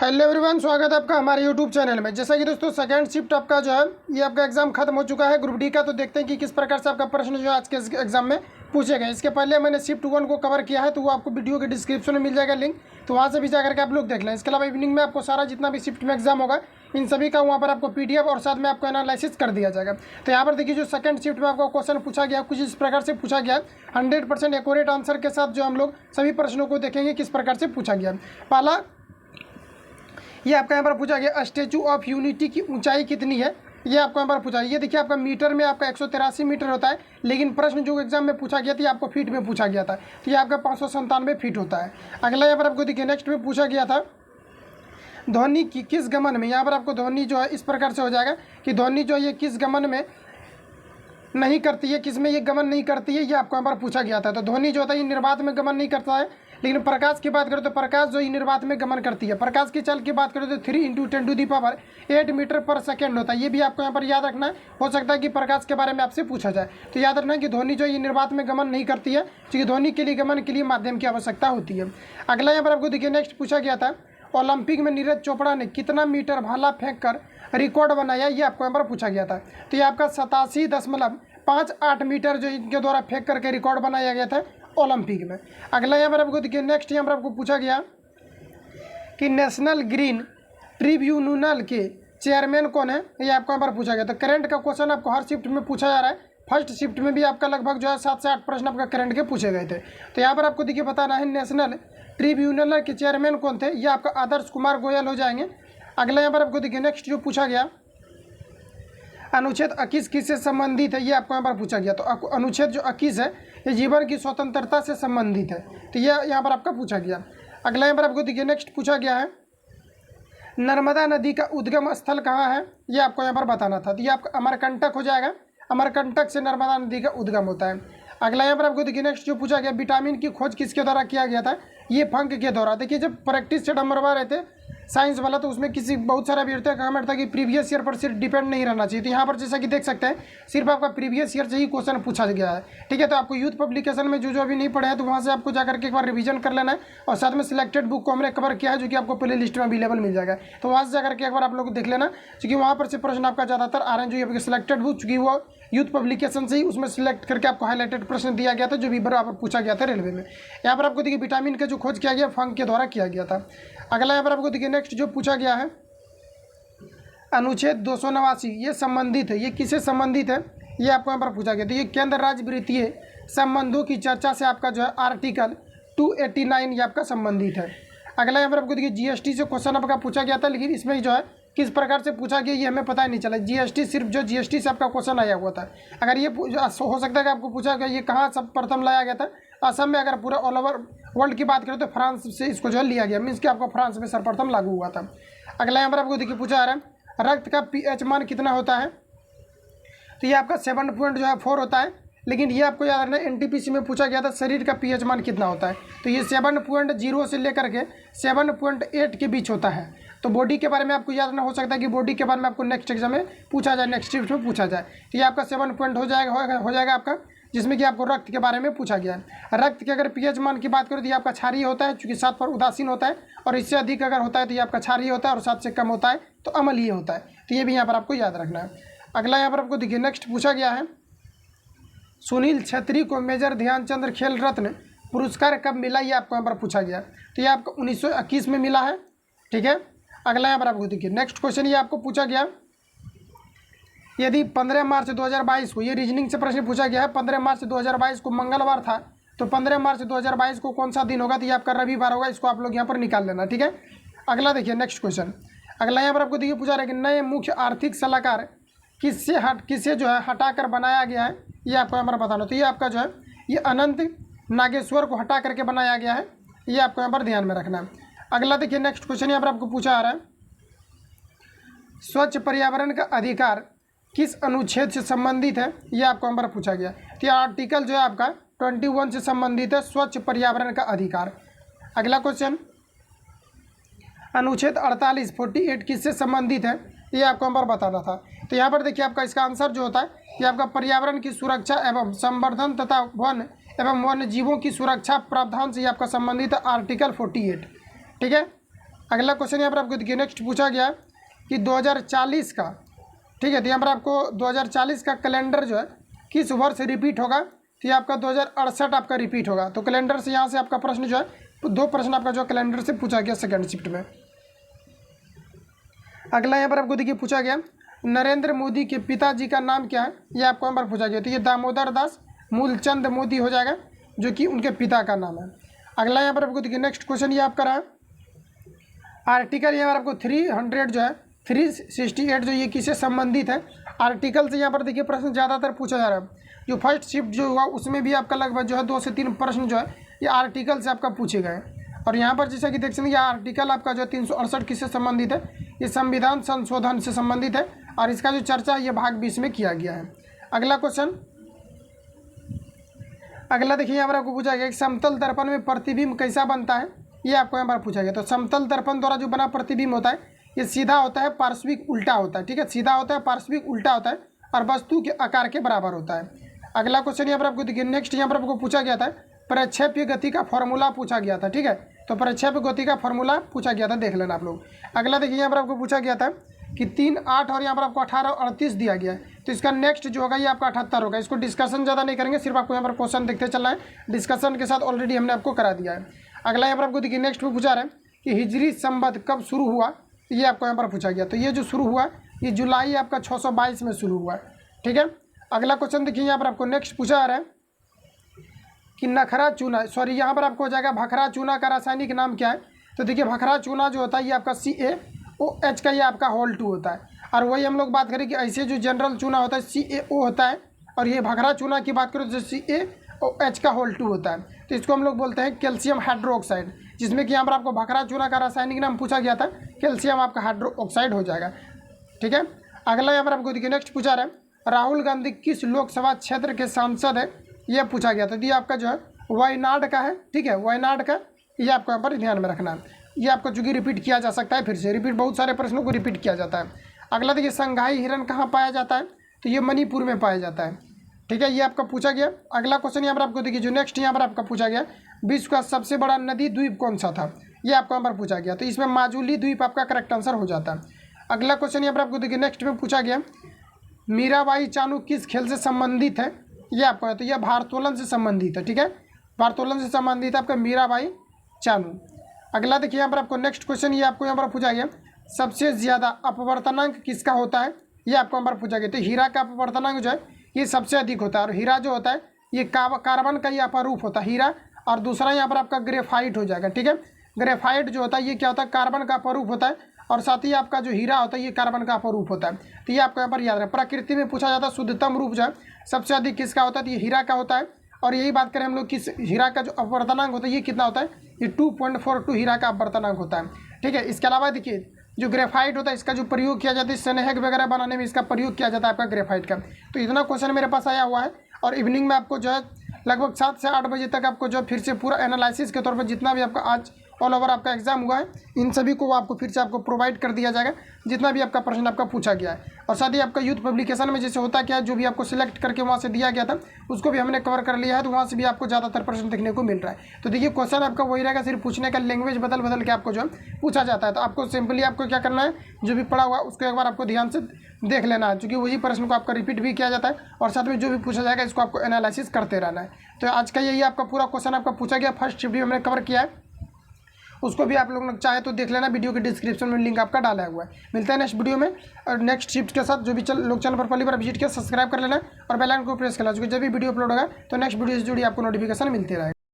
Hello everyone, स्वागत है आपका हमारे यूट्यूब चैनल में। जैसा कि दोस्तों सेकंड शिफ्ट आपका जो है ये आपका एग्जाम खत्म हो चुका है ग्रुप डी का। तो देखते हैं कि किस प्रकार से आपका प्रश्न जो है आज के एग्जाम में पूछे गए। इसके पहले मैंने शिफ्ट 1 को कवर किया है, तो वो आपको वीडियो के डिस्क्रिप्शन में मिल जाएगा लिंक, तो वहाँ से भी जाकर के आप लोग देख लें। इसके अलावा इवनिंग में आपको सारा जितना भी शिफ्ट में एग्जाम होगा इन सभी का वहाँ पर आपको PDF और साथ में आपको एनालिसिस कर दिया जाएगा। तो यहाँ पर देखिए जो सेकंड शिफ्ट में आपको क्वेश्चन पूछा गया कुछ इस प्रकार से पूछा गया 100% एक्यूरेट आंसर के साथ जो हम लोग सभी प्रश्नों को देखेंगे किस प्रकार से पूछा गया। पहला ये आपका यहाँ पर पूछा गया स्टैचू ऑफ यूनिटी की ऊंचाई कितनी है, ये आपको यहाँ पर पूछा गया। ये देखिए आपका मीटर में आपका 183 मीटर होता है, लेकिन प्रश्न जो एग्जाम में पूछा गया था आपको फीट में पूछा गया था, तो ये आपका 597 फीट होता है। अगला यहाँ पर आपको देखिए नेक्स्ट में पूछा गया था ध्वनि की किस गमन में। यहाँ पर आपको ध्वनि जो है इस प्रकार से हो जाएगा कि ध्वनि जो है ये किस गमन में नहीं करती है, किस में ये गमन नहीं करती है, ये आपको यहाँ पर पूछा गया था। तो ध्वनि जो होता है ये निर्वात में गमन नहीं करता है, लेकिन प्रकाश की बात करें तो प्रकाश जो निर्वात में गमन करती है। प्रकाश की चाल की बात करें तो 3 × 10⁸ मीटर पर सेकेंड होता है। ये भी आपको यहाँ पर याद रखना है, हो सकता है कि प्रकाश के बारे में आपसे पूछा जाए। तो याद रखना है कि ध्वनि जो ये निर्वात में गमन नहीं करती है, क्योंकि ध्वनि के लिए गमन के लिए माध्यम की आवश्यकता होती है। अगला यहाँ पर आपको देखिए नेक्स्ट पूछा गया था ओलंपिक में नीरज चोपड़ा ने कितना मीटर भाला फेंक कर रिकॉर्ड बनाया, ये आपको यहाँ पर पूछा गया था। तो ये आपका 87.58 मीटर जो इनके द्वारा फेंक करके रिकॉर्ड बनाया गया था ओलंपिक में। अगला यहाँ पर आपको देखिए नेक्स्ट यहाँ पर आपको पूछा गया कि नेशनल ग्रीन ट्रिब्यूनल के चेयरमैन कौन है, ये आपको यहाँ पर पूछा गया। तो करंट का क्वेश्चन आपको हर शिफ्ट में पूछा जा रहा है। फर्स्ट शिफ्ट में भी आपका लगभग जो है 7 से 8 प्रश्न आपका करंट के पूछे गए थे। तो यहाँ पर आपको देखिए बताना है नेशनल ट्रिब्यूनल के चेयरमैन कौन थे, ये आपका आदर्श कुमार गोयल हो जाएंगे। अगला यहाँ पर आपको देखिए नेक्स्ट जो पूछा गया अनुच्छेद 21 किससे संबंधित है, ये आपको यहाँ पर पूछा गया। तो अनुच्छेद जो 21 है ये जीवन की स्वतंत्रता से संबंधित है, तो ये यहाँ पर आपका पूछा गया। अगला यहाँ पर आपको देखिए नेक्स्ट पूछा गया है नर्मदा नदी का उद्गम स्थल कहाँ है, ये आपको यहाँ पर बताना था। तो ये आपका अमरकंटक हो जाएगा, अमरकंटक से नर्मदा नदी का उद्गम होता है। अगला यहाँ पर आपको देखिए नेक्स्ट जो पूछा गया विटामिन की खोज किसके द्वारा किया गया था, ये फंक के द्वारा। देखिए जब प्रैक्टिस सेट हम मरवा रहे थे साइंस वाला, तो उसमें किसी बहुत सारा अभ्यर्थियों का कमेंट था कि प्रीवियस ईयर पर सिर्फ डिपेंड नहीं रहना चाहिए। तो यहाँ पर जैसा कि देख सकते हैं सिर्फ आपका प्रीवियस ईयर से ही क्वेश्चन पूछा गया है, ठीक है। तो आपको यूथ पब्लिकेशन में जो अभी नहीं पढ़े हैं तो वहाँ से आपको जाकर के एक बार रिवीजन कर लेना है, और साथ में सिलेक्टेड बुक को हमने कवर किया है जो कि आपको प्ले लिस्ट में अवेलेबल मिल जाएगा। तो वहाँ से जाकर के एक बार आप लोग देख लेना, क्योंकि वहाँ पर से प्रश्न आपका ज़्यादातर आ रहे हैं जो आपके सिलेक्टेड बुक, चूँकि वो यूथ पब्लिकेशन से ही उसमें सिलेक्ट करके आपको हाईलाइटेड प्रश्न दिया गया था जो भी बराबर पूछा गया था रेलवे में। यहाँ पर आपको देखिए विटामिन का जो खोज किया गया फंक के द्वारा किया गया था। अगला यहाँ पर आपको देखिए नेक्स्ट जो पूछा गया है अनुच्छेद 289 ये संबंधित है, ये किससे संबंधित है, ये आपको यहाँ पर पूछा गया। तो ये केंद्र राज्य वित्तीय संबंधों की चर्चा से आपका जो है आर्टिकल 289 ये आपका संबंधित है। अगला यहाँ पर आपको देखिए GST से क्वेश्चन आपका पूछा गया था, लेकिन इसमें जो है किस प्रकार से पूछा गया ये हमें पता ही नहीं चला। GST सिर्फ जो GST से आपका क्वेश्चन आया हुआ था। अगर ये हो सकता है कि आपको पूछा गया ये कहाँ सब प्रथम लाया गया था, असम में। अगर पूरा ऑल ओवर वर्ल्ड की बात करें तो फ्रांस से इसको जो है लिया गया, मीन्स कि आपको फ्रांस में सर्वप्रथम लागू हुआ था। अगला यहाँ पर आपको देखिए पूछा जा रहा है रक्त का pH मान कितना होता है, तो ये आपका 7.4 होता है। लेकिन ये आपको याद रखना NTPC में पूछा गया था शरीर का pH मान कितना होता है, तो ये 7.0 से लेकर के 7.8 के बीच होता है। तो बॉडी के बारे में आपको याद रखना, हो सकता है कि बॉडी के बारे में आपको नेक्स्ट एग्जाम में पूछा जाए, नेक्स्ट शिफ्ट में पूछा जाए। तो ये आपका 7 पॉइंट हो जाएगा आपका, जिसमें कि आपको रक्त के बारे में पूछा गया है। रक्त के अगर pH मान की बात करें तो ये आपका क्षारीय होता है, चूँकि 7 पर उदासीन होता है, और इससे अधिक अगर होता है तो ये आपका क्षारीय होता है, और 7 से कम होता है तो अम्लीय होता है। तो ये भी यहाँ पर आपको याद रखना है। अगला यहाँ पर आपको देखिए नेक्स्ट पूछा गया है सुनील छेत्री को मेजर ध्यानचंद खेल रत्न पुरस्कार कब मिला, ये आपको यहाँ पर पूछा गया। तो ये आपको 1921 में मिला है, ठीक है। अगला यहाँ पर आपको देखिए नेक्स्ट क्वेश्चन ये आपको पूछा गया यदि 15 मार्च 2022 को, ये रीजनिंग से प्रश्न पूछा गया है, 15 मार्च 2022 को मंगलवार था, तो 15 मार्च 2022 को कौन सा दिन होगा, तो ये आपका रविवार होगा। इसको आप लोग यहाँ पर निकाल लेना, ठीक है। अगला देखिए नेक्स्ट क्वेश्चन, अगला यहाँ पर आपको देखिए पूछा रहा है कि नए मुख्य आर्थिक सलाहकार किससे जो है हटाकर बनाया गया है, ये आपको यहाँ पर बताना। तो ये आपका जो है ये अनंत नागेश्वर को हटा करके बनाया गया है, ये आपको यहाँ पर ध्यान में रखना है। अगला देखिए नेक्स्ट क्वेश्चन यहाँ पर आपको पूछा आ रहा है स्वच्छ पर्यावरण का अधिकार किस अनुच्छेद से संबंधित है, ये आपको यहाँ पर पूछा गया। तो ये आर्टिकल जो है आपका 21 से संबंधित है, स्वच्छ पर्यावरण का अधिकार। अगला क्वेश्चन अनुच्छेद 48 किससे संबंधित है, ये आपको यहाँ पर बताना था। तो यहाँ पर देखिए आपका इसका आंसर जो होता है ये आपका पर्यावरण की सुरक्षा एवं संवर्धन तथा वन एवं वन्य जीवों की सुरक्षा प्रावधान से आपका संबंधित है आर्टिकल 48, ठीक है। अगला क्वेश्चन यहाँ पर आपको देखिए नेक्स्ट पूछा गया कि 2040 का, ठीक है, तो यहाँ पर आपको 2040 का कैलेंडर जो है किस वर्ष रिपीट होगा, तो ये आपका 2068 आपका रिपीट होगा। तो कैलेंडर से यहाँ से आपका प्रश्न जो है 2 प्रश्न आपका जो कैलेंडर से पूछा गया सेकंड शिफ्ट में। अगला यहाँ पर आपको देखिए पूछा गया नरेंद्र मोदी के पिताजी का नाम क्या है, ये आपको यहाँ पर पूछा गया। तो ये दामोदर दास मूलचंद मोदी हो जाएगा, जो कि उनके पिता का नाम है। अगला यहाँ पर आपको देखिए नेक्स्ट क्वेश्चन ये आपका रहा आर्टिकल, यहाँ पर आपको 300 जो है 368 जो ये किससे संबंधित है। आर्टिकल से यहाँ पर देखिए प्रश्न ज़्यादातर पूछा जा रहा है। जो फर्स्ट शिफ्ट जो हुआ उसमें भी आपका लगभग जो है 2 से 3 प्रश्न जो है ये आर्टिकल से आपका पूछे गए। और यहाँ पर जैसा कि देख सकते हैं ये आर्टिकल आपका जो 368 किससे संबंधित है, ये संविधान संशोधन से संबंधित है और इसका जो चर्चा ये भाग 20 में किया गया है। अगला क्वेश्चन, अगला देखिए यहाँ पर आपको पूछा गया कि समतल दर्पण में प्रतिबिंब कैसा बनता है, ये आपको यहाँ पर पूछा गया। तो समतल दर्पण द्वारा जो बना प्रतिबिंब होता है ये सीधा होता है, पार्श्विक उल्टा होता है, ठीक है, सीधा होता है, पार्श्विक उल्टा होता है और वस्तु के आकार के बराबर होता है। अगला क्वेश्चन यहाँ पर आपको देखिए नेक्स्ट यहाँ पर आपको पूछा गया था प्रक्षेप्य गति का फॉर्मूला पूछा गया था, ठीक है, तो प्रक्षेप्य गति का फॉर्मूला पूछा गया था, देख लेना आप लोग। अगला देखिए यहाँ पर आपको पूछा गया था कि 3, 8 और यहाँ पर आपको 18 और 38 दिया गया है, तो इसका नेक्स्ट जो होगा ये आपका 78 होगा। इसको डिस्कशन ज़्यादा नहीं करेंगे, सिर्फ आपको यहाँ पर क्वेश्चन देखते चलना है, डिस्कशन के साथ ऑलरेडी हमने आपको करा दिया है। अगला यहाँ पर आपको देखिए नेक्स्ट में पूछा रहा है कि हिजरी संवत कब शुरू हुआ, ये आपको यहाँ पर पूछा गया। तो ये जो शुरू हुआ ये जुलाई आपका 622 में शुरू हुआ, ठीक है। अगला क्वेश्चन देखिए यहाँ पर आपको नेक्स्ट पूछा जा रहा है कि नखरा चूना, सॉरी यहाँ पर आपको हो जाएगा भखरा चूना का रासायनिक नाम क्या है। तो देखिए भखरा चूना जो होता है ये आपका CaOH का ये आपका होल 2 होता है। और वही हम लोग बात करें कि ऐसे जो जनरल चूना होता है CaO होता है, और ये भखरा चूना की बात करें तो CaOH का होल 2 होता है। तो इसको हम लोग बोलते हैं कैल्शियम हाइड्रोक्साइड, जिसमें कि यहाँ पर आपको भखरा चूना का रासायनिक नाम पूछा गया था, कैल्शियम आपका हाइड्रोक्साइड हो जाएगा, ठीक है। अगला यहाँ पर आपको देखिए नेक्स्ट पूछा रहा है राहुल गांधी किस लोकसभा क्षेत्र के सांसद है, यह पूछा गया था। तो ये आपका जो है वायनाड का है, ठीक है, वायनाड का, ये आपको यहाँ पर ध्यान में रखना है। ये आपको चूँकि रिपीट किया जा सकता है, फिर से रिपीट, बहुत सारे प्रश्नों को रिपीट किया जाता है। अगला देखिए संघाई हिरन कहाँ पाया जाता है, तो ये मणिपुर में पाया जाता है, ठीक है, ये आपका पूछा गया। अगला क्वेश्चन यहाँ पर आपको देखिए जो नेक्स्ट यहाँ पर आपका पूछा गया विश्व का सबसे बड़ा नदी द्वीप कौन सा था, ये आपको यहाँ पर पूछा गया। तो इसमें माजुली द्वीप आपका करेक्ट आंसर हो जाता है। अगला क्वेश्चन यहाँ पर आपको देखिए नेक्स्ट में पूछा गया मीराबाई चानू किस खेल से संबंधित है, ये आपको है। तो यह भारोत्तोलन से संबंधित है, ठीक है, भारोत्तोलन से संबंधित है आपका मीराबाई चानू। अगला देखिए यहाँ पर आपको नेक्स्ट क्वेश्चन ये आपको यहाँ पर पूछा गया सबसे ज़्यादा अपवर्तनांक किसका होता है, ये आपको यहाँ पर पूछा गया। तो हीरा का अपवर्तनांक जो है ये सबसे अधिक होता है, और हीरा जो होता है ये कार्बन का ही अपरूप होता है हीरा, और दूसरा यहाँ पर आपका ग्रेफाइट हो जाएगा, ठीक है। ग्रेफाइट जो होता है ये क्या होता है, कार्बन का अपरूप होता है, और साथ ही आपका जो हीरा होता है ये कार्बन का अपरूप होता है। तो ये आपको यहाँ पर याद रहे। प्रकृति में पूछा जाता है शुद्धतम रूप जो है सबसे अधिक किसका होता है, तो ये हीरा का होता है। और यही बात करें हम लोग किस हीरा का जो अपवर्तनांक होता है ये कितना होता है, ये 2.42 हीरा का अपवर्तनांक होता है, ठीक है। इसके अलावा देखिए जो ग्रेफाइट होता है इसका जो प्रयोग किया जाता है स्नेहक वगैरह बनाने में इसका प्रयोग किया जाता है आपका ग्रेफाइट का। तो इतना क्वेश्चन मेरे पास आया हुआ है, और इवनिंग में आपको जो है लगभग 7 से 8 बजे तक आपको जो फिर से पूरा एनालिसिस के तौर पर जितना भी आपका आज ऑल ओवर आपका एग्जाम हुआ है इन सभी को आपको फिर से आपको प्रोवाइड कर दिया जाएगा, जितना भी आपका प्रश्न आपका पूछा गया है। और साथ ही आपका यूथ पब्लिकेशन में जैसे होता क्या है, जो भी आपको सिलेक्ट करके वहाँ से दिया गया था उसको भी हमने कवर कर लिया है, तो वहाँ से भी आपको ज़्यादातर प्रश्न देखने को मिल रहा है। तो देखिए क्वेश्चन आपका वही रहेगा, सिर्फ पूछने का लैंग्वेज बदल बदल के आपको जो है पूछा जाता है। तो आपको सिंपली आपको क्या करना है, जो भी पढ़ा हुआ उसको एक बार आपको ध्यान से देख लेना है, क्योंकि वही प्रश्न को आपका रिपीट भी किया जाता है, और साथ में जो भी पूछा जाएगा इसको आपको एनालिसिस करते रहना है। तो आज का यही आपका पूरा क्वेश्चन आपका पूछा गया, फर्स्ट वीडियो हमने कवर किया है, उसको भी आप लोग चाहे तो देख लेना, वीडियो के डिस्क्रिप्शन में लिंक आपका डाला हुआ है। मिलता है नेक्स्ट वीडियो में और नेक्स्ट शिफ्ट के साथ। जो भी लोग चैनल पर पहली बार विजिट किया सब्सक्राइब कर लेना और बेल आइकन को प्रेस कर लेना, क्योंकि जब भी वीडियो अपलोड होगा तो नेक्स्ट वीडियो से जुड़ी आपको नोटिफिकेशन मिलती रहेगा।